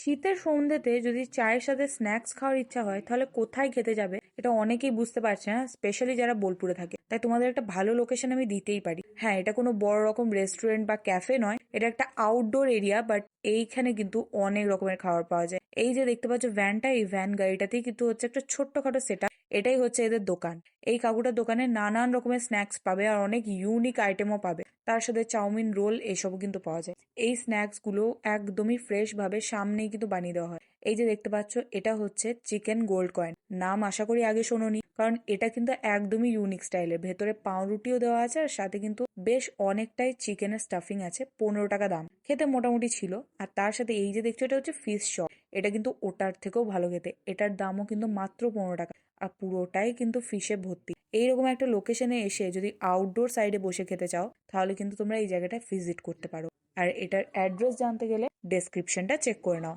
শীতের সন্ধ্যেতে যদি চায়ের সাথে স্ন্যাক্স খাওয়ার ইচ্ছা হয় তাহলে কোথায় খেতে যাবে এটা অনেকেই বুঝতে পারছে না, স্পেশালি যারা বোলপুরে থাকে। তাই তোমাদের একটা ভালো লোকেশন আমি দিতেই পারি। হ্যাঁ, এটা কোনো বড় রকম রেস্টুরেন্ট বা ক্যাফে নয়, এটা একটা আউটডোর এরিয়া, বাট এইখানে কিন্তু অনেক রকমের খাবার পাওয়া যায়। এই যে দেখতে পাচ্ছ ভ্যানটা, এই ভ্যান গাড়িটাতেই কিন্তু হচ্ছে একটা ছোট্টখাটো সেট, এটাই হচ্ছে এদের দোকান। এই কাকুটার দোকানে নানান রকমের স্ন্যাক্স পাবে আর অনেক ইউনিক আইটেমও পাবে। তার সাথে চাউমিন, রোল এসবও কিন্তু পাওয়া যায়। এই স্ন্যাক্স গুলো একদমই ফ্রেশ ভাবে সামনেই কিন্তু বানিয়ে দেওয়া হয়। এই যে দেখতে পাচ্ছ এটা হচ্ছে চিকেন গোল্ড কয়েন। নাম আশা করি আগে শোনোনি, কারণ এটা কিন্তু একদমই ইউনিক স্টাইলের। ভেতরে পাউরুটিও দেওয়া আছে আর সাথে কিন্তু বেশ অনেকটাই চিকেনের স্টাফিং আছে। 15 টাকা দাম, খেতে মোটামুটি ছিল। আর তার সাথে এই যে দেখছো এটা হচ্ছে ফিশ চপ, এটা কিন্তু ওটার থেকেও ভালো খেতে। এটার দামও কিন্তু মাত্র 15 টাকা, আর পুরোটাই কিন্তু ফিশে ভর্তি। এইরকম একটা লোকেশনে এসে যদি আউটডোর সাইডে বসে খেতে চাও তাহলে কিন্তু তোমরা এই জায়গাটা ভিজিট করতে পারো। আর এটার অ্যাড্রেস জানতে গেলে ডেসক্রিপশনটা চেক করে নাও।